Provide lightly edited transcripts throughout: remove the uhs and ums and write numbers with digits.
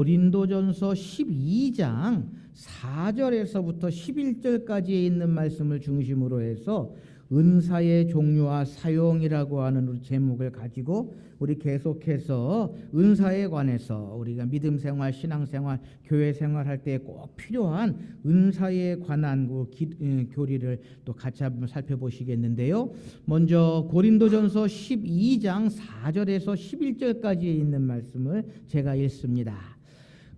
고린도전서 12장 4절에서부터 11절까지에 있는 말씀을 중심으로 해서 은사의 종류와 사용이라고 하는 우리 제목을 가지고 우리 계속해서 은사에 관해서 우리가 믿음 생활, 신앙 생활, 교회 생활할 때 꼭 필요한 은사에 관한 교리를 또 같이 한번 살펴보시겠는데요. 먼저 고린도전서 12장 4절에서 11절까지에 있는 말씀을 제가 읽습니다.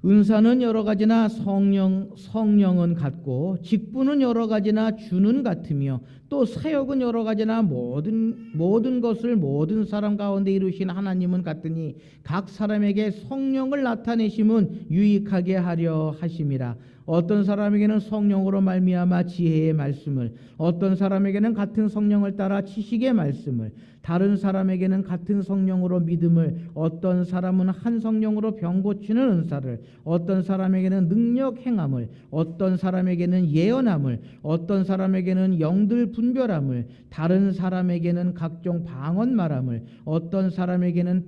은사는 여러 가지나 성령은 같고 직분은 여러 가지나 주는 같으며 또 사역은 여러 가지나 모든 것을 모든 사람 가운데 이루신 하나님은 같으니 각 사람에게 성령을 나타내심은 유익하게 하려 하심이라. 어떤 사람에게는 성령으로 말미암아 지혜의 말씀을, 어떤 사람에게는 같은 성령을 따라 지식의 말씀을, 다른 사람에게는 같은 성령으로 믿음을, 어떤 사람은 한 성령으로 병 고치는 은사를, 어떤 사람에게는 능력 행함을, 어떤 사람에게는 예언함을, 어떤 사람에게는 영들 분별함을, 다른 사람에게는 각종 방언 말함을, 어떤 사람에게는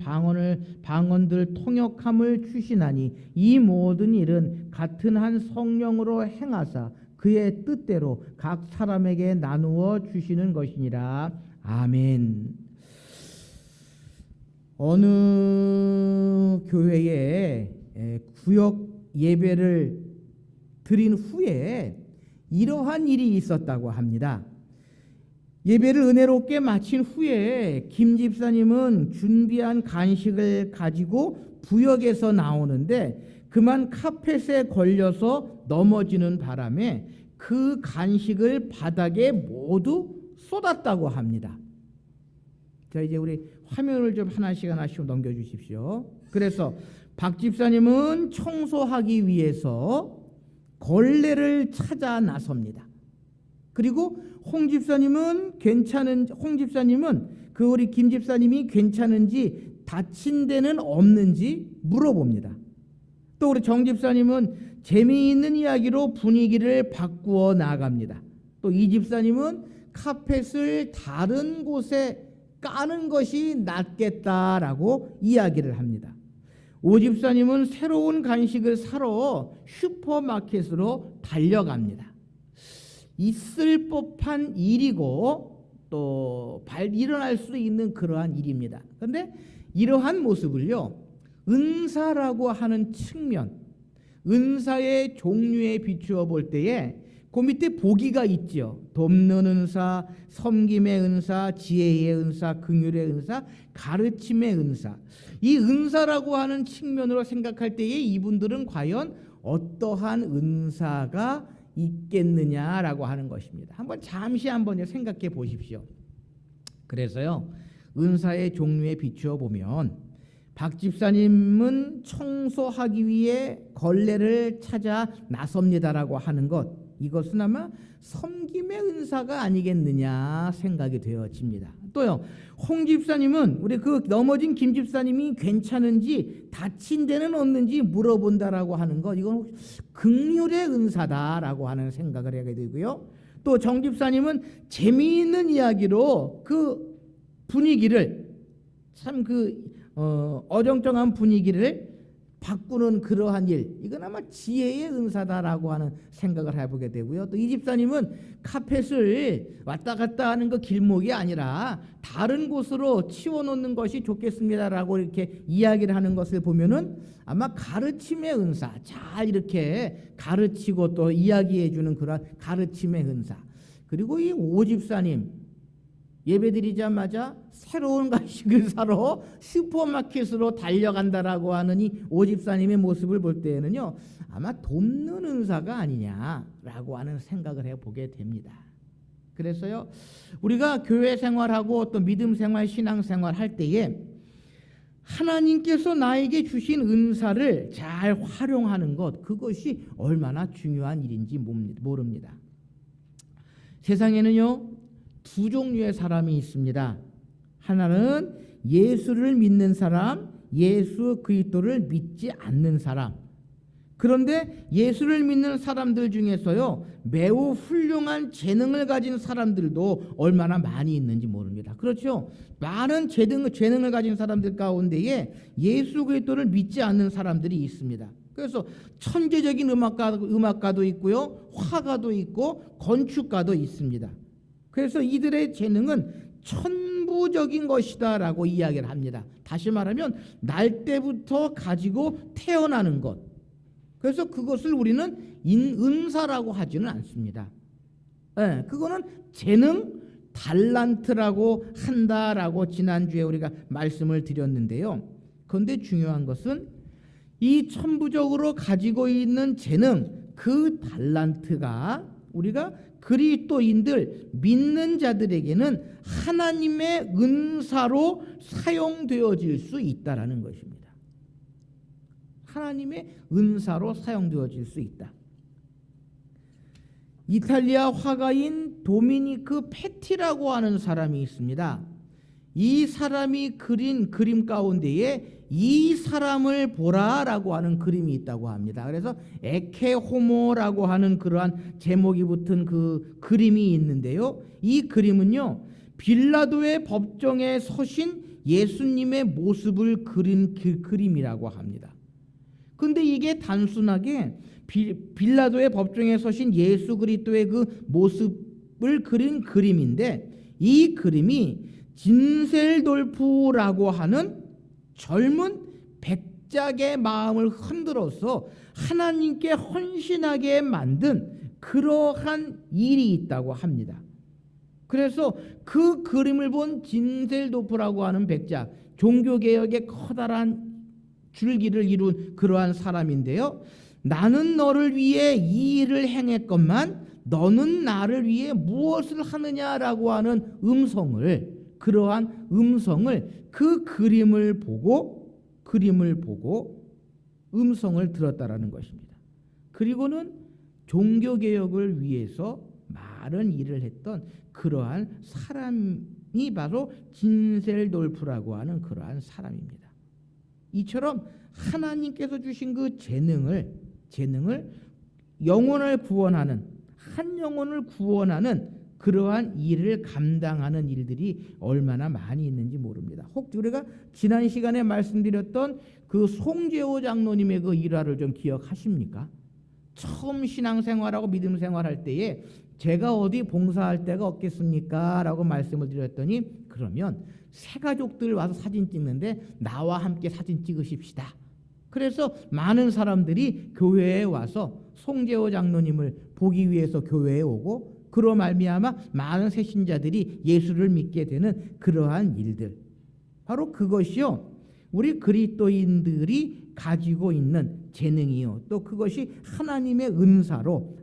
방언들 통역함을 주시나니 이 모든 일은 같은 한 성령으로 행하사 그의 뜻대로 각 사람에게 나누어 주시는 것이니라. 아멘. 어느 교회에 구역 예배를 드린 후에 이러한 일이 있었다고 합니다. 예배를 은혜롭게 마친 후에 김 집사님은 준비한 간식을 가지고 부역에서 나오는데 그만 카펫에 걸려서 넘어지는 바람에 그 간식을 바닥에 모두 쏟았다고 합니다. 자, 이제 우리 화면을 좀 하나씩 넘겨주십시오. 그래서 박 집사님은 청소하기 위해서 걸레를 찾아 나섭니다. 그리고 홍 집사님은 그 우리 김 집사님이 괜찮은지 다친 데는 없는지 물어봅니다. 또 우리 정 집사님은 재미있는 이야기로 분위기를 바꾸어 나갑니다. 또 이 집사님은 카펫을 다른 곳에 까는 것이 낫겠다라고 이야기를 합니다. 오 집사님은 새로운 간식을 사러 슈퍼마켓으로 달려갑니다. 있을 법한 일이고 또 일어날 수 있는 그러한 일입니다. 그런데 이러한 모습을요, 은사라고 하는 측면, 은사의 종류에 비추어 볼 때에 그 밑에 보기가 있죠. 돕는 은사, 섬김의 은사, 지혜의 은사, 긍휼의 은사, 가르침의 은사. 이 은사라고 하는 측면으로 생각할 때에 이분들은 과연 어떠한 은사가 있겠느냐라고 하는 것입니다. 잠시 한번 생각해 보십시오. 그래서요, 은사의 종류에 비추어 보면 박 집사님은 청소하기 위해 걸레를 찾아 나섭니다라고 하는 것, 이것은 아마 섬김의 은사가 아니겠느냐 생각이 되어집니다. 또요, 홍 집사님은 우리 그 넘어진 김 집사님이 괜찮은지 다친 데는 없는지 물어본다라고 하는 것, 이건 긍휼의 은사다라고 하는 생각을 하게 되고요. 또 정 집사님은 재미있는 이야기로 그 분위기를 어정쩡한 분위기를 바꾸는 그러한 일, 이건 아마 지혜의 은사다라고 하는 생각을 해보게 되고요. 또 이 집사님은 카펫을 왔다 갔다 하는 그 길목이 아니라 다른 곳으로 치워놓는 것이 좋겠습니다라고 이렇게 이야기를 하는 것을 보면은 아마 가르침의 은사, 잘 이렇게 가르치고 또 이야기해주는 그런 가르침의 은사. 그리고 이 오 집사님, 예배드리자마자 새로운 간식을 사러 슈퍼마켓으로 달려간다라고 하는 이 오 집사님의 모습을 볼 때에는요, 아마 돕는 은사가 아니냐라고 하는 생각을 해보게 됩니다. 그래서요, 우리가 교회 생활하고 또 믿음 생활, 신앙 생활 할 때에 하나님께서 나에게 주신 은사를 잘 활용하는 것, 그것이 얼마나 중요한 일인지 모릅니다. 세상에는요, 두 종류의 사람이 있습니다. 하나는 예수를 믿는 사람, 예수 그리스도를 믿지 않는 사람. 그런데 예수를 믿는 사람들 중에서요, 매우 훌륭한 재능을 가진 사람들도 얼마나 많이 있는지 모릅니다. 그렇죠? 많은 재능을 가진 사람들 가운데에 예수 그리스도를 믿지 않는 사람들이 있습니다. 그래서 천재적인 음악가도 있고요, 화가도 있고 건축가도 있습니다. 그래서 이들의 재능은 천부적인 것이다라고 이야기를 합니다. 다시 말하면 날 때부터 가지고 태어나는 것. 그래서 그것을 우리는 은사라고 하지는 않습니다. 그거는 재능, 달란트라고 한다라고 지난주에 우리가 말씀을 드렸는데요. 그런데 중요한 것은 이 천부적으로 가지고 있는 재능, 그 달란트가 우리가 그리스도인들, 믿는 자들에게는 하나님의 은사로 사용되어질 수 있다라는 것입니다. 하나님의 은사로 사용되어질 수 있다. 이탈리아 화가인 도미니크 페티라고 하는 사람이 있습니다. 이 사람이 그린 그림 가운데에 이 사람을 보라라고 하는 그림이 있다고 합니다. 그래서 에케호모라고 하는 그러한 제목이 붙은 그 그림이 있는데요. 이 그림은요, 빌라도의 법정에 서신 예수님의 모습을 그린 그림이라고 합니다. 근데 이게 단순하게 빌라도의 법정에 서신 예수 그리스도의 그 모습을 그린 그림인데, 이 그림이 진셀돌프라고 하는 젊은 백작의 마음을 흔들어서 하나님께 헌신하게 만든 그러한 일이 있다고 합니다. 그래서 그 그림을 본 진셀도프라고 하는 백작, 종교개혁의 커다란 줄기를 이룬 그러한 사람인데요. 나는 너를 위해 이 일을 행했건만 너는 나를 위해 무엇을 하느냐라고 하는 그러한 음성을 그 그림을 보고 음성을 들었다라는 것입니다. 그리고는 종교개혁을 위해서 많은 일을 했던 그러한 사람이 바로 진셀돌프라고 하는 그러한 사람입니다. 이처럼 하나님께서 주신 그 재능을 영혼을 구원하는, 한 영혼을 구원하는 그러한 일을 감당하는 일들이 얼마나 많이 있는지 모릅니다. 혹 우리가 지난 시간에 말씀드렸던 그 송재호 장로님의 그 일화를 좀 기억하십니까? 처음 신앙생활하고 믿음 생활할 때에 제가 어디 봉사할 데가 없겠습니까? 라고 말씀을 드렸더니, 그러면 새 가족들 와서 사진 찍는데 나와 함께 사진 찍으십시다. 그래서 많은 사람들이 교회에 와서 송재호 장로님을 보기 위해서 교회에 오고, 그로 말미암아 많은 새신자들이 예수를 믿게 되는 그러한 일들, 바로 그것이요, 우리 그리스도인들이 가지고 있는 재능이요, 또 그것이 하나님의 은사로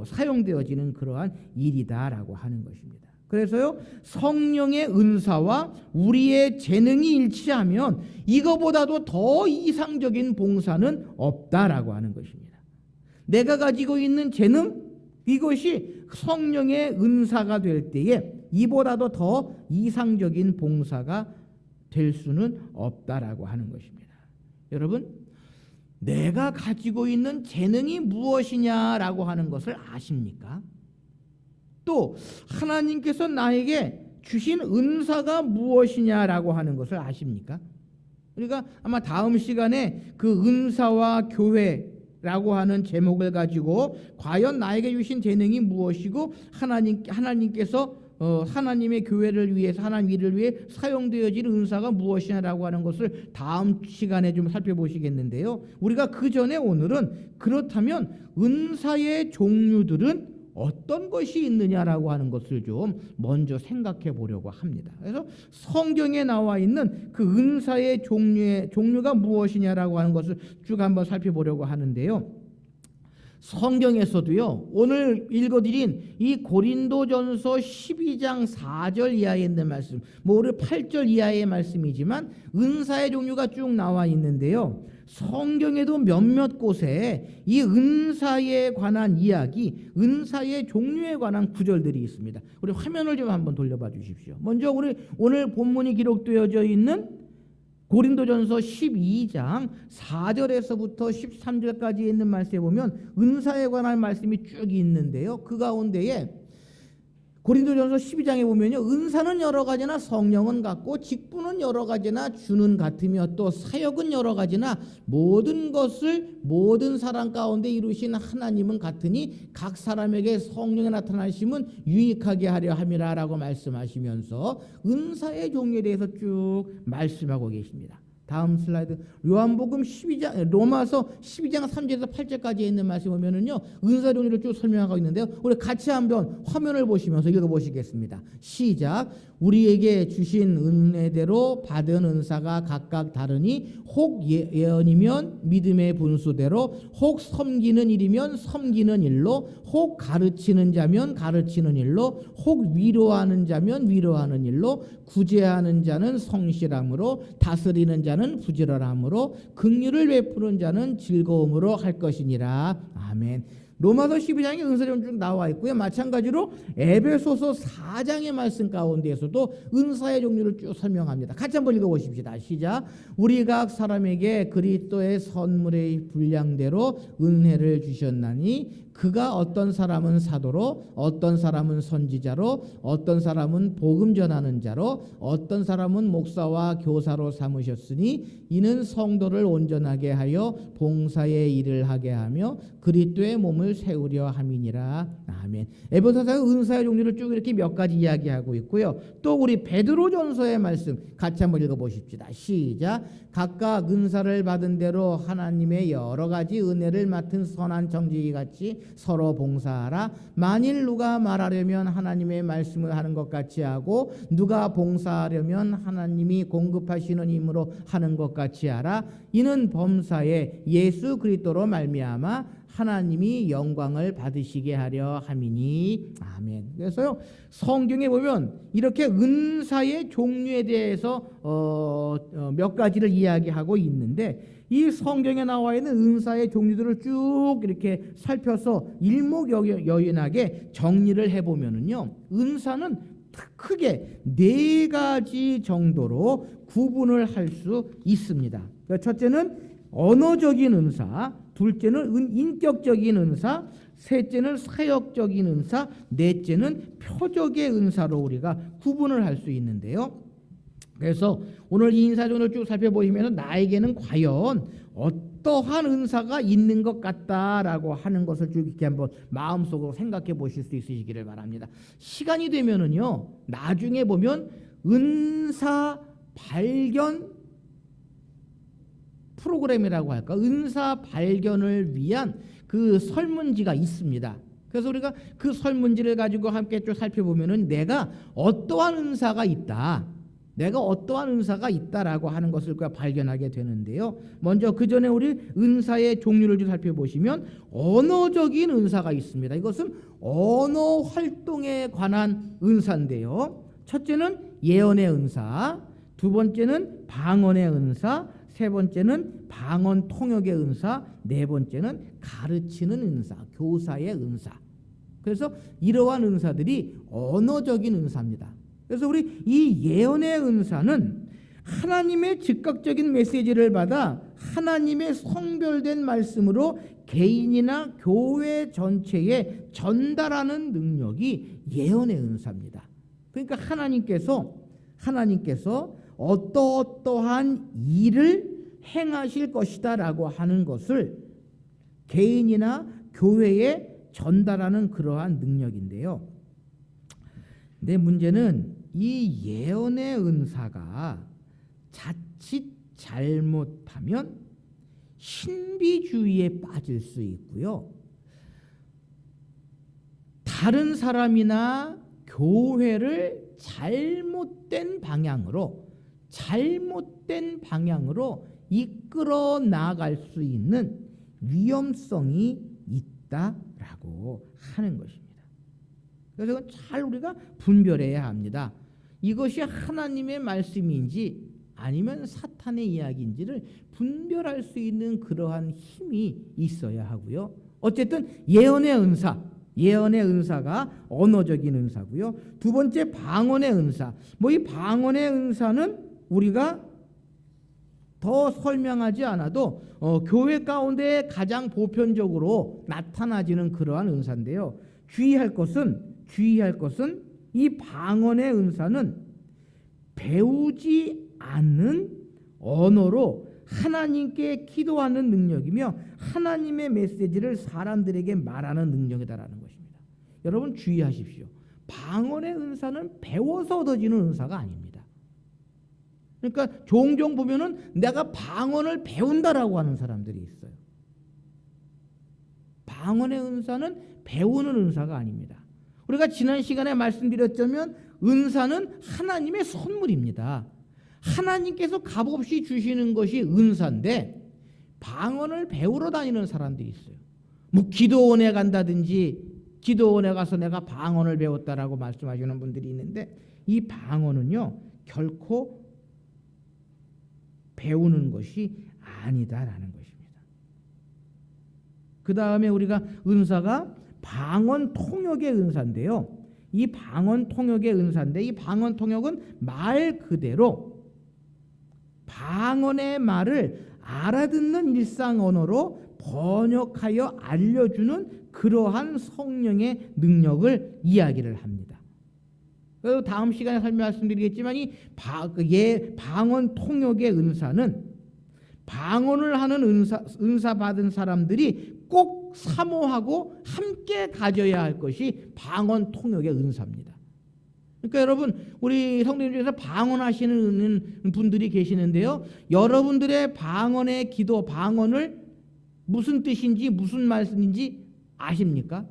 사용되어지는 그러한 일이다라고 하는 것입니다. 그래서요, 성령의 은사와 우리의 재능이 일치하면 이거보다도 더 이상적인 봉사는 없다라고 하는 것입니다. 내가 가지고 있는 재능, 이것이 성령의 은사가 될 때에 이보다도 더 이상적인 봉사가 될 수는 없다라고 하는 것입니다. 여러분, 내가 가지고 있는 재능이 무엇이냐라고 하는 것을 아십니까? 또 하나님께서 나에게 주신 은사가 무엇이냐라고 하는 것을 아십니까? 우리가 아마 다음 시간에 그 은사와 교회라고 하는 제목을 가지고 과연 나에게 주신 재능이 무엇이고 하나님께서 하나님의 교회를 위해서, 하나님 일을 위해 사용되어질 은사가 무엇이냐라고 하는 것을 다음 시간에 좀 살펴보시겠는데요. 우리가 그 전에 오늘은 그렇다면 은사의 종류들은 어떤 것이 있느냐라고 하는 것을 좀 먼저 생각해 보려고 합니다. 그래서 성경에 나와 있는 그 은사의 종류가 무엇이냐라고 하는 것을 쭉 한번 살펴보려고 하는데요. 성경에서도요, 오늘 읽어드린 이 고린도전서 12장 4절 이하에 있는 말씀, 우리 8절 이하의 말씀이지만 은사의 종류가 쭉 나와 있는데요. 성경에도 몇몇 곳에 이 은사에 관한 이야기, 은사의 종류에 관한 구절들이 있습니다. 우리 화면을 좀 한번 돌려봐 주십시오. 먼저 우리 오늘 본문이 기록되어져 있는 고린도전서 12장 4절에서부터 13절까지 있는 말씀에 보면 은사에 관한 말씀이 쭉 있는데요. 그 가운데에 고린도전서 12장에 보면요, 은사는 여러 가지나 성령은 같고 직분은 여러 가지나 주는 같으며 또 사역은 여러 가지나 모든 것을 모든 사람 가운데 이루신 하나님은 같으니 각 사람에게 성령의 나타나심은 유익하게 하려 함이라라고 말씀하시면서 은사의 종류에 대해서 쭉 말씀하고 계십니다. 다음 슬라이드, 요한복음 12장, 로마서 12장 3절에서 8절까지 있는 말씀 보면은요, 은사 종류를 쭉 설명하고 있는데요. 우리 같이 한번 화면을 보시면서 읽어보시겠습니다. 시작. 우리에게 주신 은혜대로 받은 은사가 각각 다르니 혹 예언이면 믿음의 분수대로, 혹 섬기는 일이면 섬기는 일로, 혹 가르치는 자면 가르치는 일로, 혹 위로하는 자면 위로하는 일로, 구제하는 자는 성실함으로, 다스리는 자는 부지런함으로, 긍휼을 베푸는 자는 즐거움으로 할 것이니라. 아멘. 로마서 12장에 은사종 쭉 나와 있고요. 마찬가지로 에베소서 4장의 말씀 가운데에서도 은사의 종류를 쭉 설명합니다. 같이 한번 읽어보십시다. 시작. 우리 각 사람에게 그리스도의 선물의 분량대로 은혜를 주셨나니 그가 어떤 사람은 사도로, 어떤 사람은 선지자로, 어떤 사람은 복음 전하는 자로, 어떤 사람은 목사와 교사로 삼으셨으니 이는 성도를 온전하게 하여 봉사의 일을 하게 하며 그리스도의 몸을 세우려 함이니라. 아멘. 에베소서의 은사의 종류를 쭉 이렇게 몇 가지 이야기하고 있고요. 또 우리 베드로전서의 말씀 같이 한번 읽어보십시다. 시작. 각각 은사를 받은 대로 하나님의 여러 가지 은혜를 맡은 선한 청지기 같이 서로 봉사하라. 만일 누가 말하려면 하나님의 말씀을 하는 것 같이 하고 누가 봉사하려면 하나님이 공급하시는 힘으로 하는 것 같이 하라. 이는 범사에 예수 그리스도로 말미암아 하나님이 영광을 받으시게 하려 함이니. 아멘. 그래서요, 성경에 보면 이렇게 은사의 종류에 대해서 몇 가지를 이야기하고 있는데, 이 성경에 나와 있는 은사의 종류들을 쭉 이렇게 살펴서 일목요연하게 정리를 해보면은요, 은사는 크게 네 가지 정도로 구분을 할 수 있습니다. 첫째는 언어적인 은사, 둘째는 인격적인 은사, 셋째는 사역적인 은사, 넷째는 표적의 은사로 우리가 구분을 할 수 있는데요. 그래서 오늘 이 인사종을 쭉 살펴보시면 나에게는 과연 어떠한 은사가 있는 것 같다라고 하는 것을 쭉 이렇게 한번 마음속으로 생각해 보실 수 있으시기를 바랍니다. 시간이 되면은요, 나중에 보면 은사 발견 프로그램이라고 할까, 은사 발견을 위한 그 설문지가 있습니다. 그래서 우리가 그 설문지를 가지고 함께 쭉 살펴보면은 내가 어떠한 은사가 있다라고 하는 것을 우리가 발견하게 되는데요. 먼저 그 전에 우리 은사의 종류를 좀 살펴보시면 언어적인 은사가 있습니다. 이것은 언어 활동에 관한 은사인데요. 첫째는 예언의 은사, 두 번째는 방언의 은사, 세 번째는 방언 통역의 은사, 네 번째는 가르치는 은사, 교사의 은사. 그래서 이러한 은사들이 언어적인 은사입니다. 그래서 우리 이 예언의 은사는 하나님의 즉각적인 메시지를 받아 하나님의 성별된 말씀으로 개인이나 교회 전체에 전달하는 능력이 예언의 은사입니다. 그러니까 하나님께서 어떠한 일을 행하실 것이다라고 하는 것을 개인이나 교회에 전달하는 그러한 능력인데요. 근데 문제는 이 예언의 은사가 자칫 잘못하면 신비주의에 빠질 수 있고요. 다른 사람이나 교회를 잘못된 방향으로 이끌어 나갈 수 있는 위험성이 있다라고 하는 것입니다. 그래서 잘 우리가 분별해야 합니다. 이것이 하나님의 말씀인지 아니면 사탄의 이야기인지를 분별할 수 있는 그러한 힘이 있어야 하고요. 어쨌든 예언의 은사가 언어적인 은사고요. 두 번째 방언의 은사. 이 방언의 은사는 우리가 더 설명하지 않아도 교회 가운데 가장 보편적으로 나타나지는 그러한 은사인데요. 주의할 것은 이 방언의 은사는 배우지 않는 언어로 하나님께 기도하는 능력이며 하나님의 메시지를 사람들에게 말하는 능력이다라는 것입니다. 여러분 주의하십시오. 방언의 은사는 배워서 얻어지는 은사가 아닙니다. 그러니까 종종 보면은 내가 방언을 배운다라고 하는 사람들이 있어요. 방언의 은사는 배우는 은사가 아닙니다. 우리가 지난 시간에 말씀드렸자면 은사는 하나님의 선물입니다. 하나님께서 값없이 주시는 것이 은사인데 방언을 배우러 다니는 사람들이 있어요. 뭐 기도원에 간다든지 기도원에 가서 내가 방언을 배웠다라고 말씀하시는 분들이 있는데 이 방언은요 결코 배우는 것이 아니다라는 것입니다. 그 다음에 우리가 은사가 방언 통역의 은사인데요. 이 방언 통역의 은사인데 이 방언 통역은 말 그대로 방언의 말을 알아듣는 일상 언어로 번역하여 알려주는 그러한 성령의 능력을 이야기를 합니다. 그래서 다음 시간에 말씀드리겠지만 이 방언 통역의 은사는 방언을 하는 은사 받은 사람들이 꼭 사모하고 함께 가져야 할 것이 방언 통역의 은사입니다. 그러니까 여러분 우리 성도님 중에서 방언하시는 분들이 계시는데요. 여러분들의 방언의 기도 방언을 무슨 뜻인지 무슨 말씀인지 아십니까?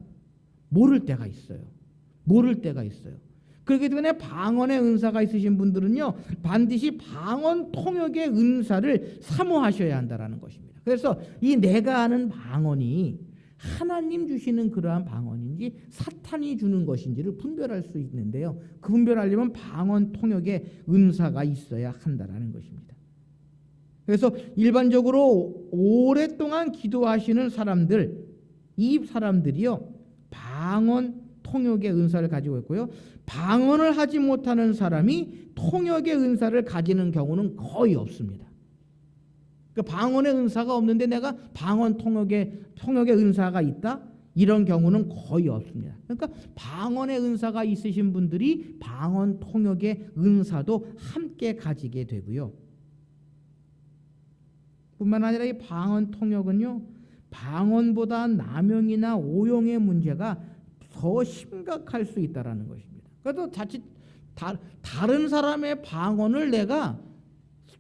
모를 때가 있어요. 모를 때가 있어요. 그렇기 때문에 방언의 은사가 있으신 분들은요 반드시 방언 통역의 은사를 사모하셔야 한다라는 것입니다. 그래서 이 내가 아는 방언이 하나님 주시는 그러한 방언인지 사탄이 주는 것인지를 분별할 수 있는데요. 그 분별하려면 방언 통역의 은사가 있어야 한다라는 것입니다. 그래서 일반적으로 오랫동안 기도하시는 사람들, 이 사람들이요 방언 통역의 은사를 가지고 있고요. 방언을 하지 못하는 사람이 통역의 은사를 가지는 경우는 거의 없습니다. 그러니까 방언의 은사가 없는데 내가 방언 통역의 은사가 있다? 이런 경우는 거의 없습니다. 그러니까 방언의 은사가 있으신 분들이 방언 통역의 은사도 함께 가지게 되고요. 뿐만 아니라 이 방언 통역은요. 방언보다 남용이나 오용의 문제가 더 심각할 수 있다는 것입니다. 그래도 자칫 다른 사람의 방언을 내가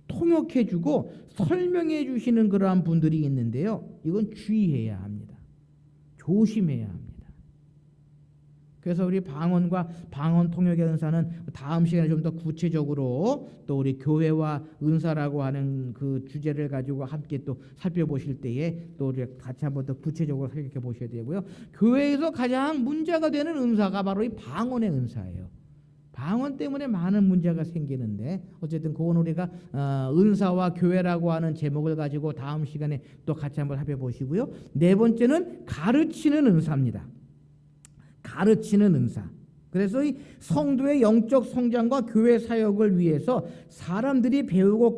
통역해주고 설명해 주시는 그러한 분들이 있는데요. 이건 주의해야 합니다. 조심해야 합니다. 그래서 우리 방언과 방언 통역의 은사는 다음 시간에 좀 더 구체적으로 또 우리 교회와 은사라고 하는 그 주제를 가지고 함께 또 살펴보실 때에 또 우리 같이 한번 더 구체적으로 생각해 보셔야 되고요. 교회에서 가장 문제가 되는 은사가 바로 이 방언의 은사예요. 방언 때문에 많은 문제가 생기는데 어쨌든 그건 우리가 은사와 교회라고 하는 제목을 가지고 다음 시간에 또 같이 한번 살펴보시고요. 네 번째는 가르치는 은사입니다. 가르치는 은사. 그래서 이 성도의 영적 성장과 교회 사역을 위해서 사람들이 배우고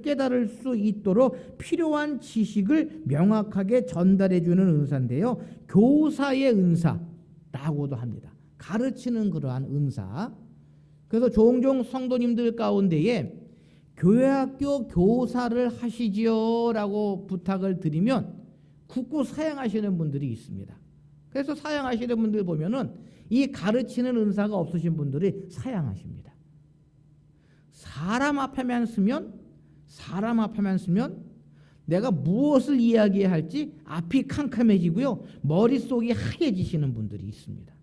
깨달을 수 있도록 필요한 지식을 명확하게 전달해 주는 은사인데요. 교사의 은사라고도 합니다. 가르치는 그러한 은사. 그래서 종종 성도님들 가운데에 교회학교 교사를 하시지요 라고 부탁을 드리면 굳고 사양하시는 분들이 있습니다. 그래서 사양하시는 분들 보면은 이 가르치는 은사가 없으신 분들이 사양하십니다. 사람 앞에만 쓰면 내가 무엇을 이야기해야 할지 앞이 캄캄해지고요. 머릿속이 하얘지시는 분들이 있습니다.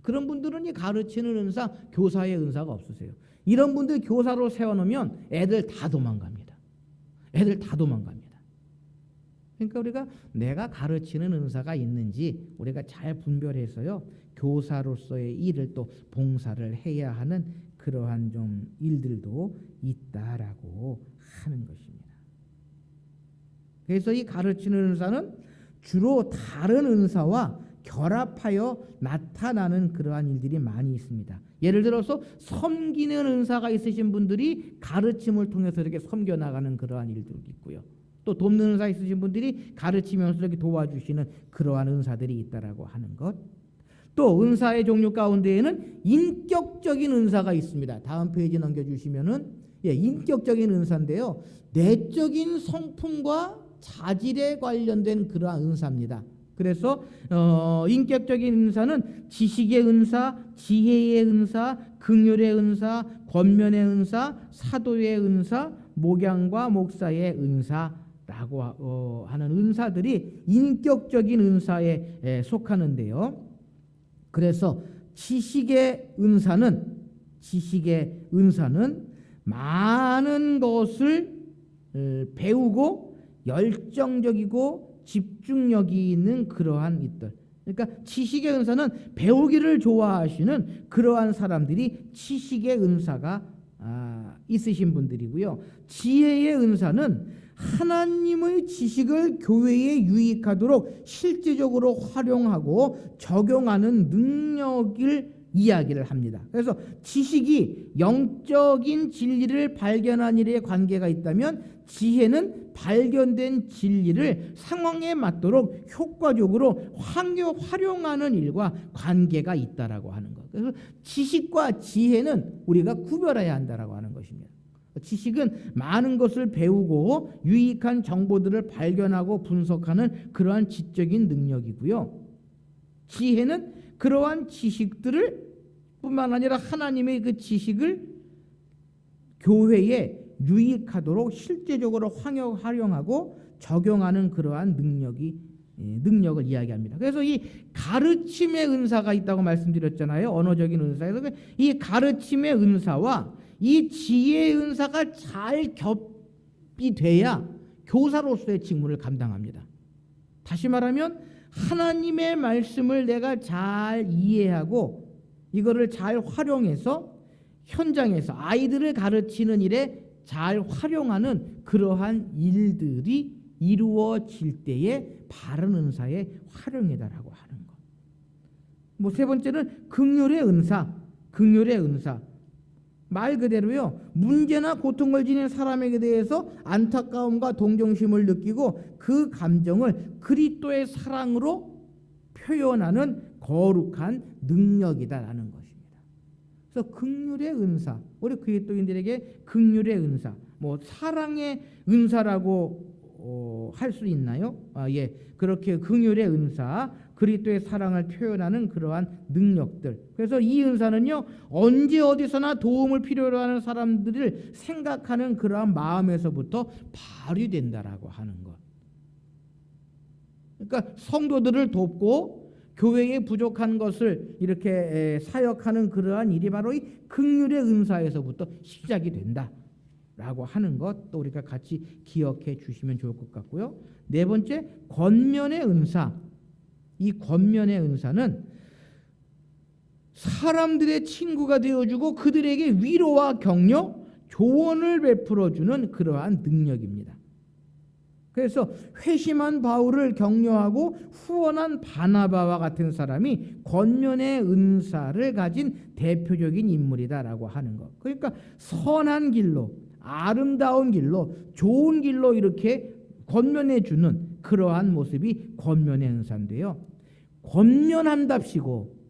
그런 분들은 이 가르치는 은사, 교사의 은사가 없으세요. 이런 분들 교사로 세워놓으면 애들 다 도망갑니다. 그러니까 우리가 내가 가르치는 은사가 있는지 우리가 잘 분별해서요. 교사로서의 일을 또 봉사를 해야 하는 그러한 좀 일들도 있다라고 하는 것입니다. 그래서 이 가르치는 은사는 주로 다른 은사와 결합하여 나타나는 그러한 일들이 많이 있습니다. 예를 들어서 섬기는 은사가 있으신 분들이 가르침을 통해서 이렇게 섬겨나가는 그러한 일들도 있고요. 또 돕는 은사 있으신 분들이 가르치면서 이렇게 도와주시는 그러한 은사들이 있다라고 하는 것. 또 은사의 종류 가운데에는 인격적인 은사가 있습니다. 다음 페이지 넘겨주시면은 인격적인 은사인데요. 내적인 성품과 자질에 관련된 그러한 은사입니다. 그래서 인격적인 은사는 지식의 은사, 지혜의 은사, 긍휼의 은사, 권면의 은사, 사도의 은사, 목양과 목사의 은사라고 하는 은사들이 인격적인 은사에 속하는데요. 그래서 지식의 은사는 많은 것을 배우고 열정적이고 집중력이 있는 그러한 이들. 그러니까 지식의 은사는 배우기를 좋아하시는 그러한 사람들이 지식의 은사가 있으신 분들이고요. 지혜의 은사는 하나님의 지식을 교회에 유익하도록 실제적으로 활용하고 적용하는 능력을 이야기를 합니다. 그래서 지식이 영적인 진리를 발견한 일에 관계가 있다면 지혜는 발견된 진리를 상황에 맞도록 효과적으로 활용하는 일과 관계가 있다라고 하는 것. 그래서 지식과 지혜는 우리가 구별해야 한다라고 하는 것입니다. 지식은 많은 것을 배우고 유익한 정보들을 발견하고 분석하는 그러한 지적인 능력이고요. 지혜는 그러한 지식들을 뿐만 아니라 하나님의 그 지식을 교회에 유익하도록 실제적으로 활용하고 적용하는 그러한 능력을 이야기합니다. 그래서 이 가르침의 은사가 있다고 말씀드렸잖아요. 언어적인 은사에서 이 가르침의 은사와 이 지혜의 은사가 잘 겹이 돼야 교사로서의 직무를 감당합니다. 다시 말하면 하나님의 말씀을 내가 잘 이해하고 이거를 잘 활용해서 현장에서 아이들을 가르치는 일에 잘 활용하는 그러한 일들이 이루어질 때에 바른 은사의 활용이다라고 하는 것. 세 번째는 긍휼의 은사. 말 그대로요. 문제나 고통을 지닌 사람에게 대해서 안타까움과 동정심을 느끼고 그 감정을 그리스도의 사랑으로 표현하는 거룩한 능력이다라는 것입니다. 그래서 긍휼의 은사, 우리 그리스도인들에게 긍휼의 은사, 사랑의 은사라고 할 수 있나요? 그렇게 긍휼의 은사, 그리스도의 사랑을 표현하는 그러한 능력들. 그래서 이 은사는요, 언제 어디서나 도움을 필요로 하는 사람들을 생각하는 그러한 마음에서부터 발휘된다라고 하는 것. 그러니까 성도들을 돕고 교회에 부족한 것을 이렇게 사역하는 그러한 일이 바로 이 긍휼의 은사에서부터 시작이 된다라고 하는 것, 또 우리가 같이 기억해 주시면 좋을 것 같고요. 네 번째, 권면의 은사. 이 권면의 은사는 사람들의 친구가 되어주고 그들에게 위로와 격려, 조언을 베풀어주는 그러한 능력입니다. 그래서 회심한 바울을 격려하고 후원한 바나바와 같은 사람이 권면의 은사를 가진 대표적인 인물이다라고 하는 것. 그러니까 선한 길로, 아름다운 길로, 좋은 길로 이렇게 권면해 주는 그러한 모습이 권면의 은사인데요. 권면한답시고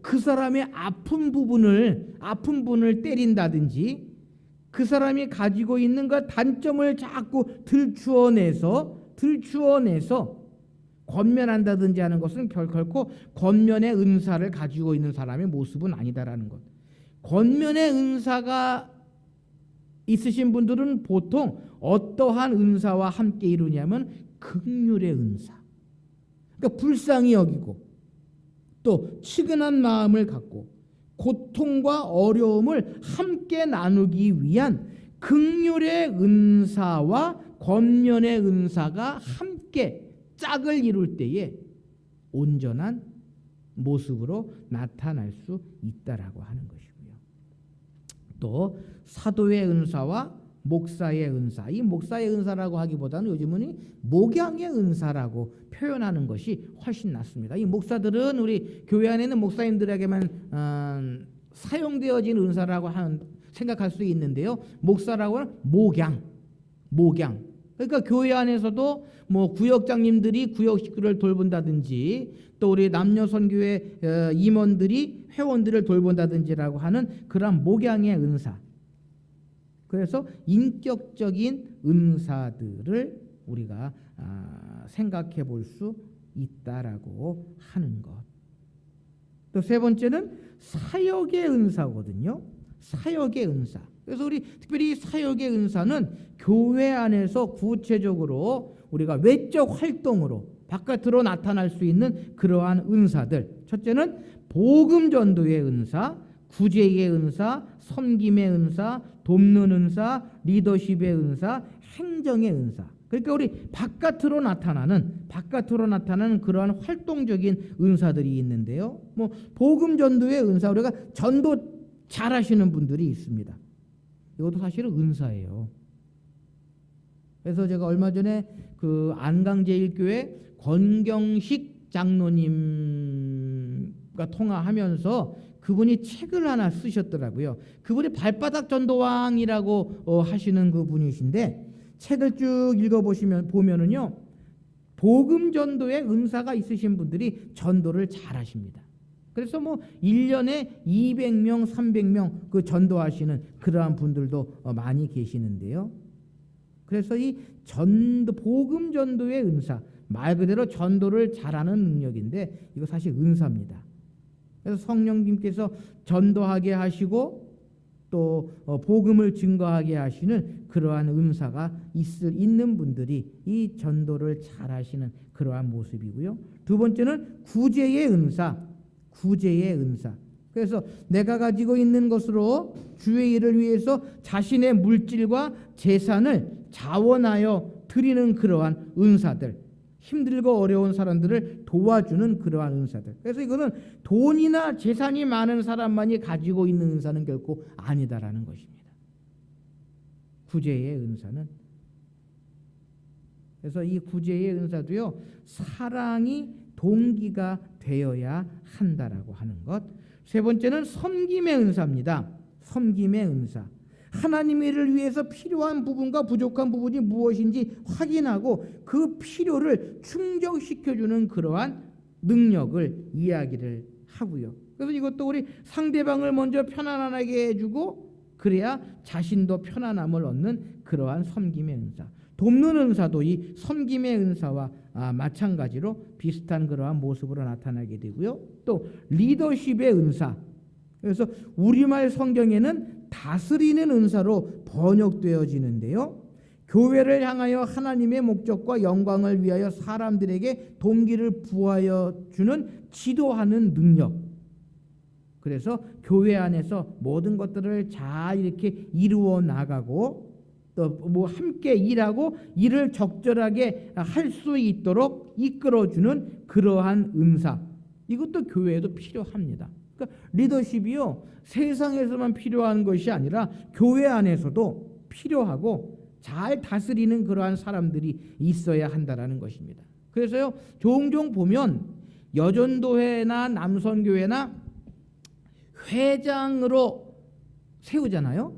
그 사람의 아픈 분을 때린다든지 그 사람이 가지고 있는 그 단점을 자꾸 들추어내서 권면한다든지 하는 것은 결코 권면의 은사를 가지고 있는 사람의 모습은 아니다라는 것. 권면의 은사가 있으신 분들은 보통 어떠한 은사와 함께 이루냐면 긍휼의 은사. 그러니까 불쌍히 여기고 또 측은한 마음을 갖고 고통과 어려움을 함께 나누기 위한 긍휼의 은사와 권면의 은사가 함께 짝을 이룰 때에 온전한 모습으로 나타날 수 있다라고 하는 것이고요. 또 사도의 은사와 목사의 은사, 이 목사의 은사라고 하기보다는 요즘은 목양의 은사라고 표현하는 것이 훨씬 낫습니다. 이 목사들은 우리 교회 안에 있는 목사님들에게만 사용되어진 은사라고 생각할 수 있는데요. 목사라고 하는 목양, 그러니까 교회 안에서도 뭐 구역장님들이 구역 식구를 돌본다든지 또 우리 남녀 선교회 임원들이 회원들을 돌본다든지라고 하는 그러한 목양의 은사. 그래서 인격적인 은사들을 우리가 생각해 볼 수 있다라고 하는 것. 또 세 번째는 사역의 은사거든요. 사역의 은사. 그래서 우리 특별히 사역의 은사는 교회 안에서 구체적으로 우리가 외적 활동으로 바깥으로 나타날 수 있는 그러한 은사들. 첫째는 복음 전도의 은사, 구제의 은사, 섬김의 은사, 돕는 은사, 리더십의 은사, 행정의 은사. 그러니까 우리 바깥으로 나타나는 그러한 활동적인 은사들이 있는데요. 뭐 복음 전도의 은사, 우리가 전도 잘하시는 분들이 있습니다. 이것도 사실은 은사예요. 그래서 제가 얼마 전에 그 안강제일교회 권경식 장로님과 통화하면서 그분이 책을 하나 쓰셨더라고요. 그분이 발바닥 전도왕이라고 하시는 그분이신데 책을 쭉 보면은요, 복음 전도의 은사가 있으신 분들이 전도를 잘하십니다. 그래서 뭐 1년에 200명, 300명 그 전도하시는 그러한 분들도 많이 계시는데요. 그래서 이 복음 전도의 은사, 말 그대로 전도를 잘하는 능력인데 이거 사실 은사입니다. 그래서 성령님께서 전도하게 하시고 또 복음을 증거하게 하시는 그러한 은사가 있는 분들이 이 전도를 잘하시는 그러한 모습이고요. 두 번째는 구제의 은사. 그래서 내가 가지고 있는 것으로 주의 일을 위해서 자신의 물질과 재산을 자원하여 드리는 그러한 은사들. 힘들고 어려운 사람들을 도와주는 그러한 은사들. 그래서 이거는 돈이나 재산이 많은 사람만이 가지고 있는 은사는 결코 아니다라는 것입니다. 구제의 은사는. 그래서 이 구제의 은사도요, 사랑이 동기가 되어야 한다라고 하는 것. 세 번째는 섬김의 은사입니다. 섬김의 은사. 하나님의 일을 위해서 필요한 부분과 부족한 부분이 무엇인지 확인하고 그 필요를 충족시켜주는 그러한 능력을 이야기를 하고요. 그래서 이것도 우리 상대방을 먼저 편안하게 해주고 그래야 자신도 편안함을 얻는 그러한 섬김의 은사. 돕는 은사도 이 섬김의 은사와 마찬가지로 비슷한 그러한 모습으로 나타나게 되고요. 또 리더십의 은사. 그래서 우리말 성경에는 다스리는 은사로 번역되어지는데요. 교회를 향하여 하나님의 목적과 영광을 위하여 사람들에게 동기를 부하여 주는 지도하는 능력. 그래서 교회 안에서 모든 것들을 잘 이렇게 이루어 나가고 또 뭐 함께 일하고 일을 적절하게 할 수 있도록 이끌어주는 그러한 은사. 이것도 교회에도 필요합니다. 그러니까 리더십이요, 세상에서만 필요한 것이 아니라 교회 안에서도 필요하고 잘 다스리는 그러한 사람들이 있어야 한다라는 것입니다. 그래서요, 종종 보면 여전도회나 남선교회나 회장으로 세우잖아요.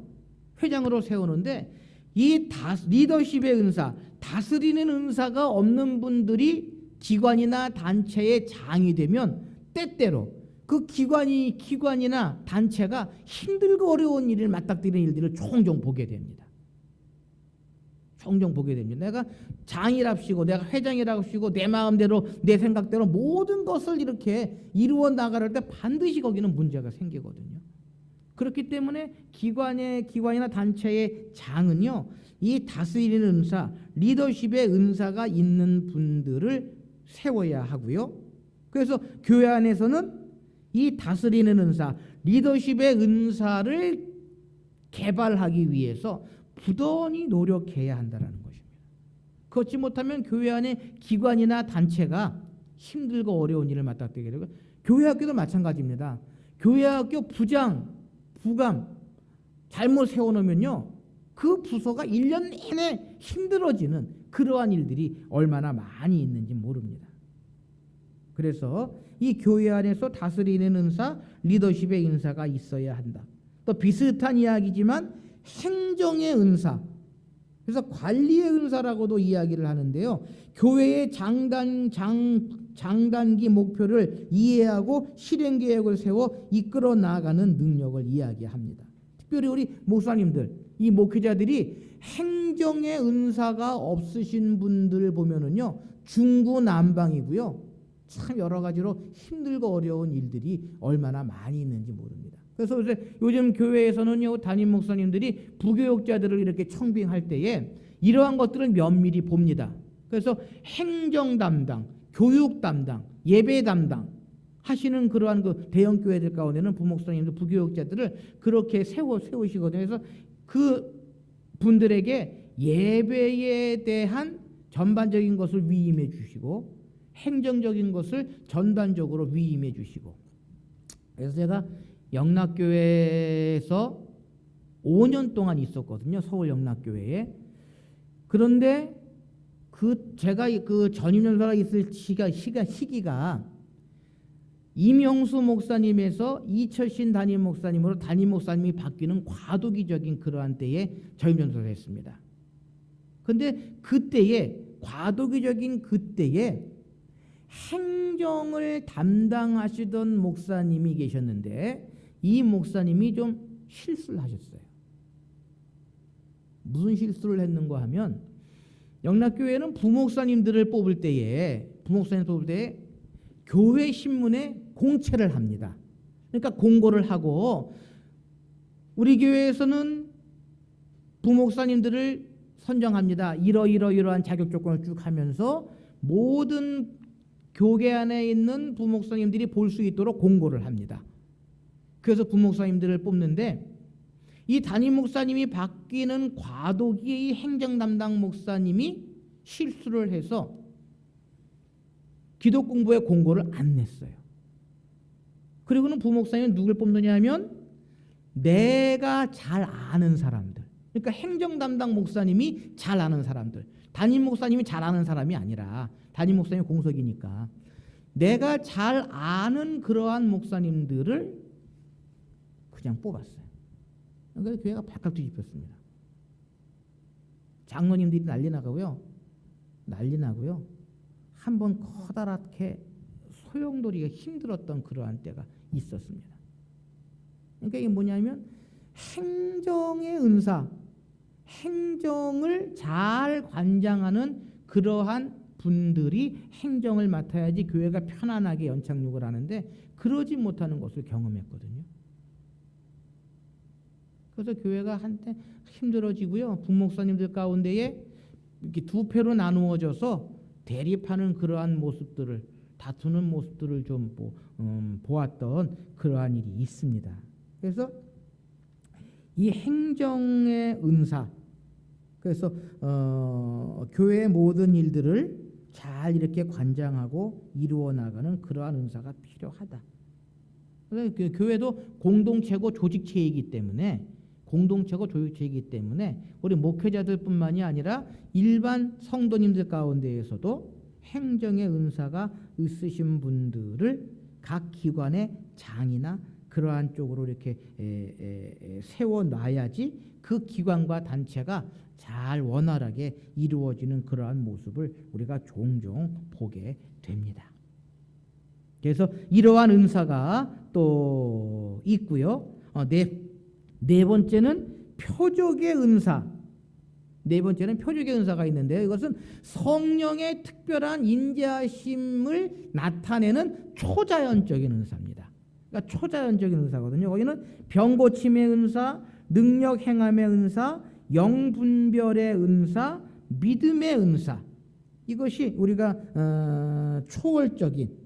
회장으로 세우는데 이 리더십의 은사, 다스리는 은사가 없는 분들이 기관이나 단체의 장이 되면 때때로 그 기관이나 단체가 힘들고 어려운 일을 맞닥뜨리는 일들을 종종 보게 됩니다. 내가 장이랍시고 내가 회장이랍시고 내 마음대로 내 생각대로 모든 것을 이렇게 이루어 나가를 때 반드시 거기는 문제가 생기거든요. 그렇기 때문에 기관이나 단체의 장은요, 이 다스리는 은사, 리더십의 은사가 있는 분들을 세워야 하고요. 그래서 교회 안에서는 이 다스리는 은사, 리더십의 은사를 개발하기 위해서 부단히 노력해야 한다는 것입니다. 그렇지 못하면 교회 안에 기관이나 단체가 힘들고 어려운 일을 맞닥뜨리게 되고, 교회 학교도 마찬가지입니다. 교회 학교 부장, 부감 잘못 세워놓으면요, 그 부서가 1년 내내 힘들어지는 그러한 일들이 얼마나 많이 있는지 모릅니다. 그래서 이 교회 안에서 다스리는 은사, 리더십의 은사가 있어야 한다. 또 비슷한 이야기지만 행정의 은사, 그래서 관리의 은사라고도 이야기를 하는데요. 교회의 장단기 목표를 이해하고 실행 계획을 세워 이끌어 나가는 능력을 이야기합니다. 특별히 우리 목사님들, 이 목회자들이 행정의 은사가 없으신 분들 보면은요, 중구난방이고요. 참 여러 가지로 힘들고 어려운 일들이 얼마나 많이 있는지 모릅니다. 그래서 요즘 교회에서는요, 담임 목사님들이 부교육자들을 이렇게 청빙할 때에 이러한 것들을 면밀히 봅니다. 그래서 행정 담당, 교육 담당, 예배 담당 하시는 그러한 그 대형 교회들 가운데는 부목사님들, 부교육자들을 그렇게 세우시거든요. 그래서 그 분들에게 예배에 대한 전반적인 것을 위임해 주시고 행정적인 것을 전반적으로 위임해 주시고, 그래서 제가 영락교회에서 5년 동안 있었거든요. 서울 영락교회에. 그런데 제가 그 전임연사가 있을 시기가 이명수 목사님에서 이철신 담임 목사님으로 담임 목사님이 바뀌는 과도기적인 그러한 때에 전임연사를 했습니다. 그런데 그때에 과도기적인 그때에 행정을 담당하시던 목사님이 계셨는데 이 목사님이 좀 실수를 하셨어요. 무슨 실수를 했는가 하면, 영락교회는 부목사님들을 뽑을 때에 교회 신문에 공채를 합니다. 그러니까 공고를 하고, 우리 교회에서는 부목사님들을 선정합니다. 이러한 자격 조건을 쭉 하면서 모든 교계 안에 있는 부목사님들이 볼 수 있도록 공고를 합니다. 그래서 부목사님들을 뽑는데, 이 담임 목사님이 바뀌는 과도기의 행정 담당 목사님이 실수를 해서 기도 공부에 공고를 안 냈어요. 그리고는 부목사님은 누굴 뽑느냐 하면 내가 잘 아는 사람들, 그러니까 행정 담당 목사님이 잘 아는 사람들, 담임 목사님이 잘 아는 사람이 아니라, 담임 목사님이 공석이니까 내가 잘 아는 그러한 목사님들을 그냥 뽑았어요. 그러니까 교회가 발칵 뒤집혔습니다. 장로님들이 난리 나고요. 한번 커다랗게 소용돌이가 힘들었던 그러한 때가 있었습니다. 그러니까 이게 뭐냐면 행정의 은사, 행정을 잘 관장하는 그러한 분들이 행정을 맡아야지 교회가 편안하게 연착륙을 하는데 그러지 못하는 것을 경험했거든요. 그래서 교회가 한때 힘들어지고요. 부목사님들 가운데에 이렇게 두 패로 나누어져서 대립하는 그러한 모습들을, 다투는 모습들을 좀 보았던 그러한 일이 있습니다. 그래서 이 행정의 은사, 그래서 교회의 모든 일들을 잘 이렇게 관장하고 이루어 나가는 그러한 은사가 필요하다. 그래서 교회도 공동체고 조직체이기 때문에 우리 목회자들뿐만이 아니라 일반 성도님들 가운데에서도 행정의 은사가 있으신 분들을 각 기관의 장이나 그러한 쪽으로 이렇게 세워놔야지 그 기관과 단체가 잘 원활하게 이루어지는 그러한 모습을 우리가 종종 보게 됩니다. 그래서 이러한 은사가 또 있고요. 네 번째는 표적의 은사. 표적의 은사가 있는데요. 이것은 성령의 특별한 인자하심을 나타내는 초자연적인 은사입니다. 그러니까 초자연적인 은사거든요. 거기는 병고침의 은사, 능력 행함의 은사, 영분별의 은사, 믿음의 은사. 이것이 우리가 초월적인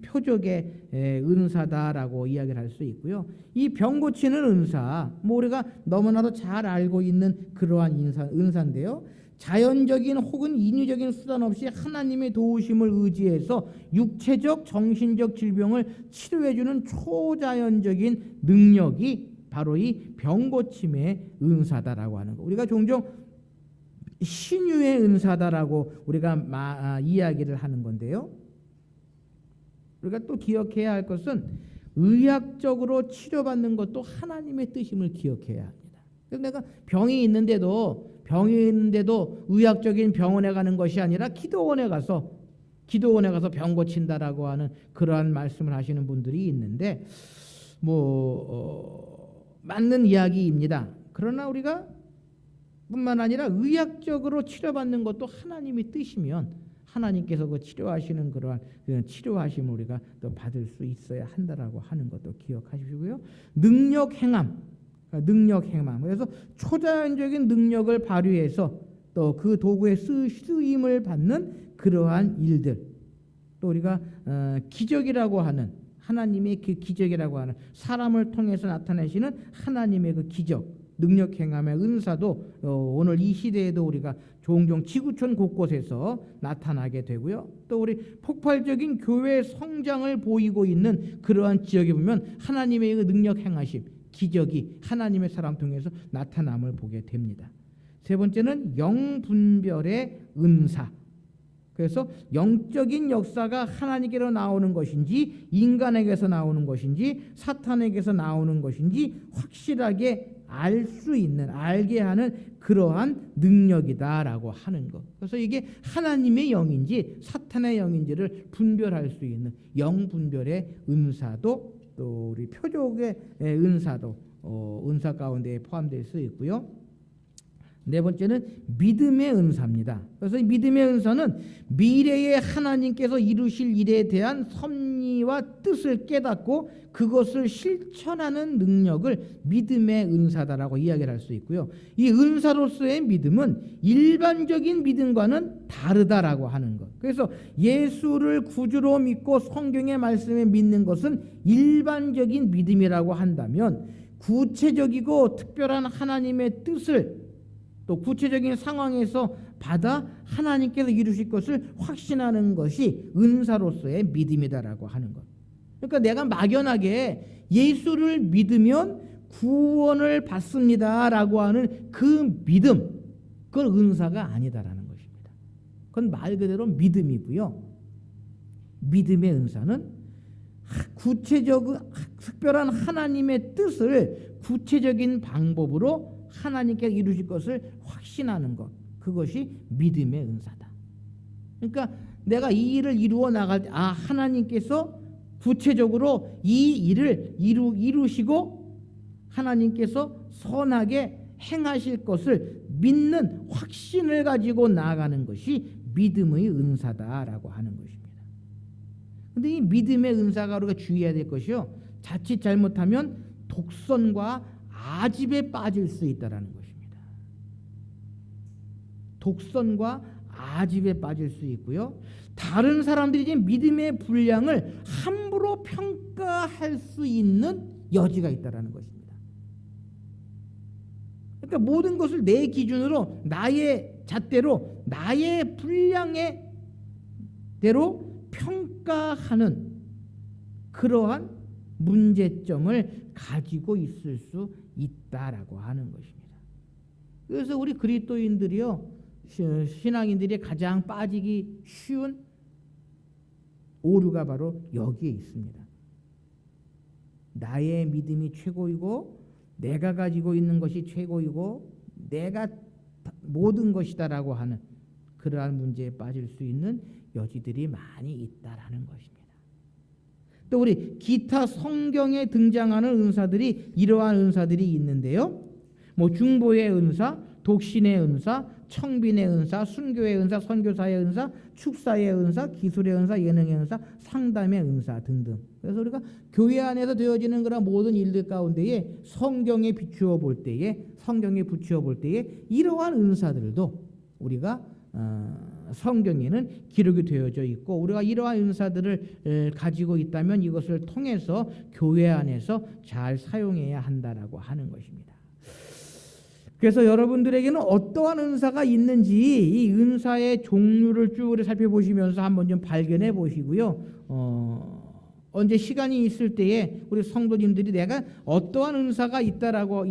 표적의 은사다라고 이야기를 할 수 있고요. 이 병 고치는 은사, 우리가 너무나도 잘 알고 있는 그러한 은사인데요. 자연적인 혹은 인위적인 수단 없이 하나님의 도우심을 의지해서 육체적, 정신적 질병을 치료해주는 초자연적인 능력이 바로 이 병 고침의 은사다라고 하는 거. 우리가 종종 신유의 은사다라고 우리가 이야기를 하는 건데요. 우리가 또 기억해야 할 것은 의학적으로 치료받는 것도 하나님의 뜻임을 기억해야 합니다. 그래서 내가 병이 있는데도 병이 있는데도 의학적인 병원에 가는 것이 아니라 기도원에 가서 병 고친다라고 하는 그러한 말씀을 하시는 분들이 있는데 맞는 이야기입니다. 그러나 우리가 뿐만 아니라 의학적으로 치료받는 것도 하나님의 뜻이면 하나님께서 그 치료하시는 그러한 치료하심을 우리가 또 받을 수 있어야 한다라고 하는 것도 기억하시고요. 능력 행함. 그래서 초자연적인 능력을 발휘해서 또 그 도구의 쓰임을 받는 그러한 일들, 또 우리가 기적이라고 하는 하나님의 그 기적이라고 하는 사람을 통해서 나타내시는 하나님의 그 기적, 능력 행함의 은사도 오늘 이 시대에도 우리가 종종 지구촌 곳곳에서 나타나게 되고요. 또 우리 폭발적인 교회 성장을 보이고 있는 그러한 지역에 보면 하나님의 그 능력 행하심, 기적이 하나님의 사람 통해서 나타남을 보게 됩니다. 세 번째는 영분별의 은사. 그래서 영적인 역사가 하나님께로 나오는 것인지 인간에게서 나오는 것인지 사탄에게서 나오는 것인지 확실하게 알게 하는 그러한 능력이다라고 하는 것. 그래서 이게 하나님의 영인지 사탄의 영인지를 분별할 수 있는 영분별의 은사도 또 우리 표적의 은사도 은사 가운데에 포함될 수 있고요. 네 번째는 믿음의 은사입니다. 그래서 이 믿음의 은사는 미래에 하나님께서 이루실 일에 대한 섭리와 뜻을 깨닫고 그것을 실천하는 능력을 믿음의 은사다라고 이야기를 할 수 있고요. 이 은사로서의 믿음은 일반적인 믿음과는 다르다라고 하는 것. 그래서 예수를 구주로 믿고 성경의 말씀에 믿는 것은 일반적인 믿음이라고 한다면 구체적이고 특별한 하나님의 뜻을 또 구체적인 상황에서 받아 하나님께서 이루실 것을 확신하는 것이 은사로서의 믿음이다라고 하는 것. 그러니까 내가 막연하게 예수를 믿으면 구원을 받습니다라고 하는 그 믿음, 그건 은사가 아니다라는 것입니다. 그건 말 그대로 믿음이고요. 믿음의 은사는 특별한 하나님의 뜻을 구체적인 방법으로 하나님께 이루실 것을 확신하는 것, 그것이 믿음의 은사다. 그러니까 내가 이 일을 이루어 나갈 때 하나님께서 구체적으로 이 일을 이루시고 하나님께서 선하게 행하실 것을 믿는 확신을 가지고 나아가는 것이 믿음의 은사다라고 하는 것입니다. 그런데 이 믿음의 은사가 우리가 주의해야 될 것이요, 자칫 잘못하면 독선과 아집에 빠질 수 있다라는 것입니다. 독선과 아집에 빠질 수 있고요. 다른 사람들이 이제 믿음의 분량을 함부로 평가할 수 있는 여지가 있다라는 것입니다. 그러니까 모든 것을 내 기준으로 나의 잣대로 나의 분량의 대로 평가하는 그러한 문제점을 가지고 있을 수 있다라고 하는 것입니다. 그래서 우리 그리스도인들이요, 신앙인들이 가장 빠지기 쉬운 오류가 바로 여기에 있습니다. 나의 믿음이 최고이고 내가 가지고 있는 것이 최고이고 내가 모든 것이다라고 하는 그러한 문제에 빠질 수 있는 여지들이 많이 있다라는 것입니다. 또 우리 기타 성경에 등장하는 은사들이 이러한 은사들이 있는데요. 중보의 은사, 독신의 은사, 청빈의 은사, 순교의 은사, 선교사의 은사, 축사의 은사, 기술의 은사, 예능의 은사, 상담의 은사 등등. 그래서 우리가 교회 안에서 되어지는 그런 모든 일들 가운데에 성경에 붙여 볼 때에 이러한 은사들도 우리가 성경에는 기록이 되어져 있고 우리가 이러한 은사들을 가지고 있다면 이것을 통해서 교회 안에서 잘 사용해야 한다라고 하는 것입니다. 그래서 여러분들에게는 어떠한 은사가 있는지 이 은사의 종류를 쭉 살펴보시면서 한번 좀 발견해 보시고요. 언제 시간이 있을 때에 우리 성도님들이 내가 어떠한 은사가 있다라고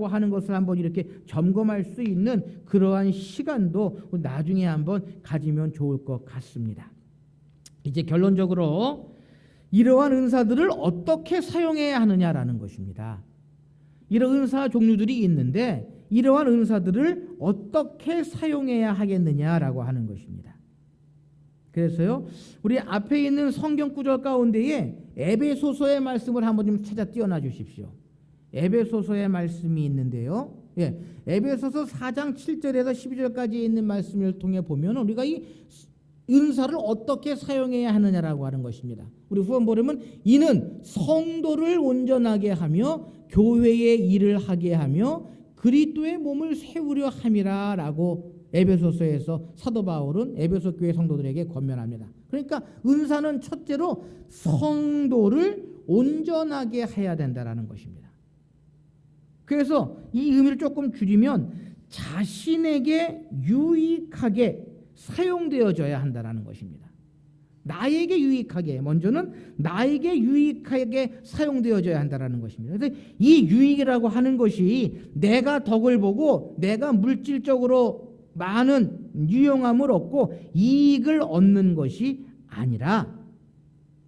하는 것을 한번 이렇게 점검할 수 있는 그러한 시간도 나중에 한번 가지면 좋을 것 같습니다. 이제 결론적으로 이러한 은사들을 어떻게 사용해야 하느냐라는 것입니다. 이런 은사 종류들이 있는데 이러한 은사들을 어떻게 사용해야 하겠느냐라고 하는 것입니다. 그래서요, 우리 앞에 있는 성경 구절 가운데에 에베소서의 말씀을 한번 좀 찾아 띄워놔 주십시오. 에베소서의 말씀이 있는데요. 예, 에베소서 4장 7절에서 12절까지 있는 말씀을 통해 보면 우리가 이 은사를 어떻게 사용해야 하느냐라고 하는 것입니다. 우리 후원 보려면 이는 성도를 온전하게 하며 교회의 일을 하게 하며 그리스도의 몸을 세우려 함이라라고 에베소서에서 사도 바울은 에베소 교회 성도들에게 권면합니다. 그러니까 은사는 첫째로 성도를 온전하게 해야 된다라는 것입니다. 그래서 이 의미를 조금 줄이면 자신에게 유익하게 사용되어져야 한다는 것입니다. 나에게 유익하게, 먼저는 나에게 유익하게 사용되어져야 한다는 것입니다. 그래서 이 유익이라고 하는 것이 내가 덕을 보고 내가 물질적으로 많은 유용함을 얻고 이익을 얻는 것이 아니라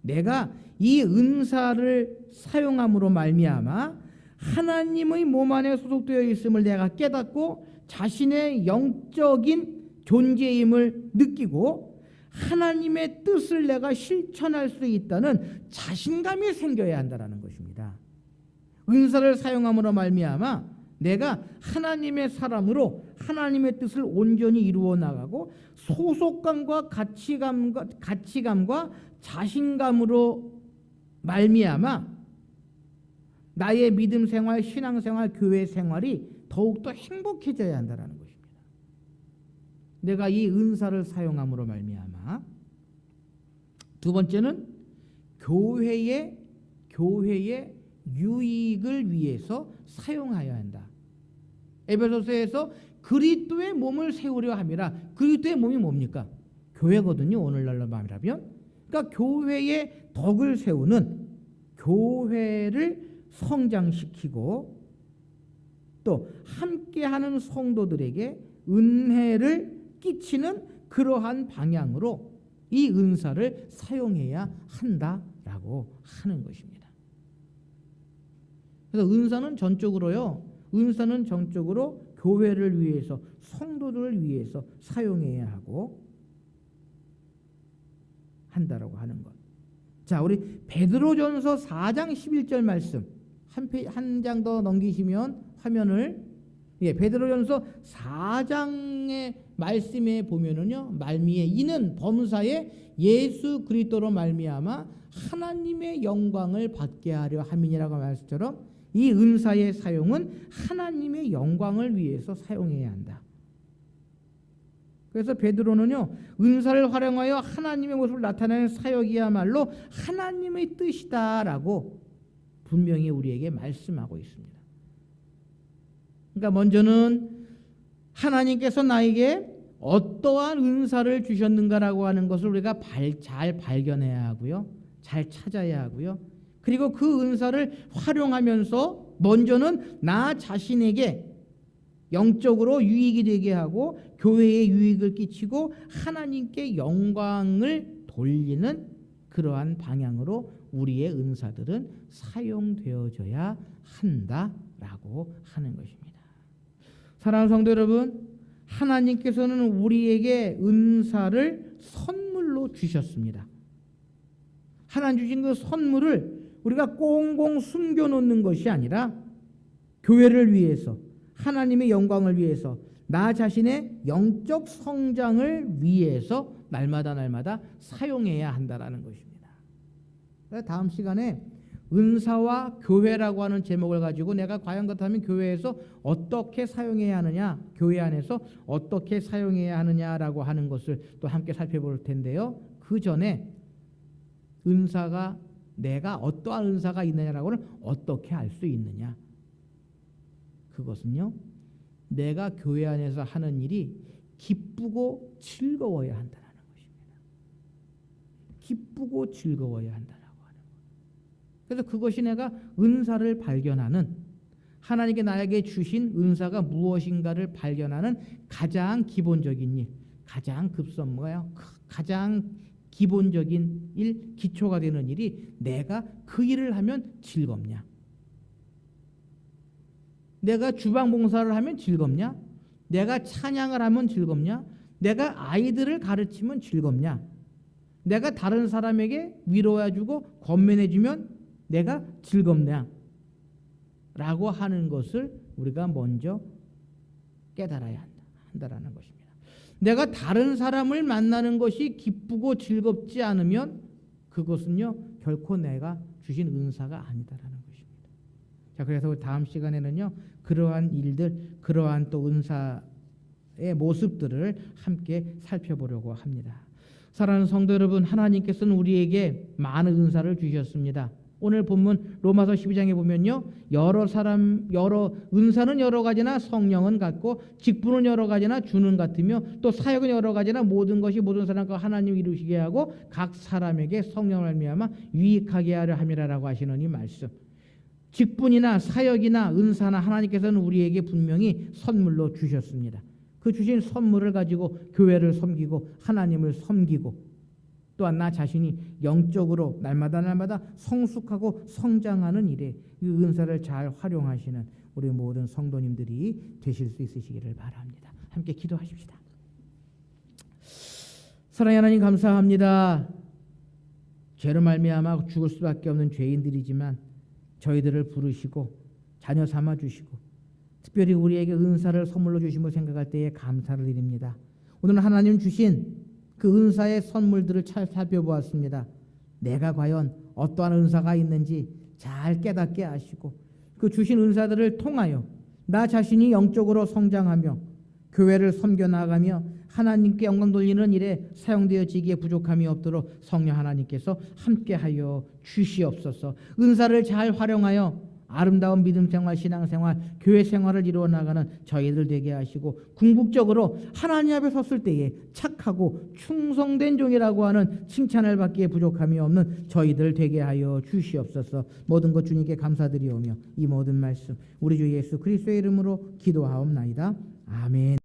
내가 이 은사를 사용함으로 말미암아 하나님의 몸 안에 소속되어 있음을 내가 깨닫고 자신의 영적인 존재임을 느끼고 하나님의 뜻을 내가 실천할 수 있다는 자신감이 생겨야 한다는 것입니다. 은사를 사용함으로 말미암아 내가 하나님의 사람으로 하나님의 뜻을 온전히 이루어 나가고 소속감과 가치감과 자신감으로 말미암아 나의 믿음 생활, 신앙 생활, 교회 생활이 더욱더 행복해져야 한다는 것입니다. 내가 이 은사를 사용함으로 말미암아 두 번째는 교회의 유익을 위해서 사용하여야 한다. 에베소서에서 그리스도의 몸을 세우려 함이라. 그리스도의 몸이 뭡니까? 교회거든요. 오늘날로 말하면. 그러니까 교회의 덕을 세우는, 교회를 성장시키고 또 함께하는 성도들에게 은혜를 끼치는 그러한 방향으로 이 은사를 사용해야 한다라고 하는 것입니다. 그래서 은사는 전적으로요. 은사는 전적으로 교회를 위해서, 성도들을 위해서 사용해야 하고 한다라고 하는 것. 자, 우리 베드로전서 4장 11절 말씀 한 장 더 넘기시면 화면을, 베드로전서 4장의 말씀에 보면은요, 말미에 이는 범사에 예수 그리스도로 말미암아 하나님의 영광을 받게 하려 함이니라고 말씀처럼 이 은사의 사용은 하나님의 영광을 위해서 사용해야 한다. 그래서 베드로는요, 은사를 활용하여 하나님의 모습을 나타내는 사역이야말로 하나님의 뜻이다라고 분명히 우리에게 말씀하고 있습니다. 그러니까 먼저는 하나님께서 나에게 어떠한 은사를 주셨는가라고 하는 것을 우리가 잘 발견해야 하고요, 잘 찾아야 하고요. 그리고 그 은사를 활용하면서 먼저는 나 자신에게 영적으로 유익이 되게 하고 교회에 유익을 끼치고 하나님께 영광을 돌리는 그러한 방향으로 우리의 은사들은 사용되어져야 한다라고 하는 것입니다. 사랑하는 성도 여러분, 하나님께서는 우리에게 은사를 선물로 주셨습니다. 하나님 주신 그 선물을 우리가 꽁꽁 숨겨놓는 것이 아니라 교회를 위해서, 하나님의 영광을 위해서, 나 자신의 영적 성장을 위해서 날마다 사용해야 한다라는 것입니다. 다음 시간에 은사와 교회라고 하는 제목을 가지고 내가 과연 그렇다면 교회에서 어떻게 사용해야 하느냐, 교회 안에서 어떻게 사용해야 하느냐라고 하는 것을 또 함께 살펴볼 텐데요. 그 전에 은사가, 내가 어떠한 은사가 있느냐라고는 어떻게 알 수 있느냐, 그것은요, 내가 교회 안에서 하는 일이 기쁘고 즐거워야 한다는 것입니다. 기쁘고 즐거워야 한다라고 하는 것. 그래서 그것이 내가 은사를 발견하는, 하나님께 나에게 주신 은사가 무엇인가를 발견하는 가장 기본적인 일, 가장 급선무가요, 가장 기본적인 일, 기초가 되는 일이 내가 그 일을 하면 즐겁냐, 내가 주방 봉사를 하면 즐겁냐? 내가 찬양을 하면 즐겁냐? 내가 아이들을 가르치면 즐겁냐? 내가 다른 사람에게 위로해주고 권면해주면 내가 즐겁냐? 라고 하는 것을 우리가 먼저 깨달아야 한다라는 것입니다. 내가 다른 사람을 만나는 것이 기쁘고 즐겁지 않으면 그것은요 결코 내가 주신 은사가 아니다라는 것입니다. 자, 그래서 다음 시간에는요 그러한 일들, 그러한 또 은사의 모습들을 함께 살펴보려고 합니다. 사랑하는 성도 여러분, 하나님께서는 우리에게 많은 은사를 주셨습니다. 오늘 본문 로마서 12장에 보면요 여러 은사는 여러 가지나 성령은 같고 직분은 여러 가지나 주는 같으며 또 사역은 여러 가지나 모든 것이 모든 사람과 하나님 이루시게 하고 각 사람에게 성령을 말미암아 유익하게 하려 함이라라고 하시는 이 말씀. 직분이나 사역이나 은사나 하나님께서는 우리에게 분명히 선물로 주셨습니다. 그 주신 선물을 가지고 교회를 섬기고 하나님을 섬기고 또한 나 자신이 영적으로 날마다 성숙하고 성장하는 일에 이 은사를 잘 활용하시는 우리 모든 성도님들이 되실 수 있으시기를 바랍니다. 함께 기도하십시다. 사랑의 하나님 감사합니다. 죄로 말미암아 죽을 수밖에 없는 죄인들이지만 저희들을 부르시고 자녀 삼아 주시고 특별히 우리에게 은사를 선물로 주심을 생각할 때에 감사를 드립니다. 오늘 하나님 주신 그 은사의 선물들을 잘 살펴보았습니다. 내가 과연 어떠한 은사가 있는지 잘 깨닫게 하시고 그 주신 은사들을 통하여 나 자신이 영적으로 성장하며 교회를 섬겨 나가며 하나님께 영광 돌리는 일에 사용되어지기에 부족함이 없도록 성령 하나님께서 함께하여 주시옵소서. 은사를 잘 활용하여 아름다운 믿음 생활, 신앙 생활, 교회 생활을 이루어 나가는 저희들 되게 하시고 궁극적으로 하나님 앞에 섰을 때에 착하고 충성된 종이라고 하는 칭찬을 받기에 부족함이 없는 저희들 되게 하여 주시옵소서. 모든 것 주님께 감사드리오며 이 모든 말씀 우리 주 예수 그리스도의 이름으로 기도하옵나이다. 아멘.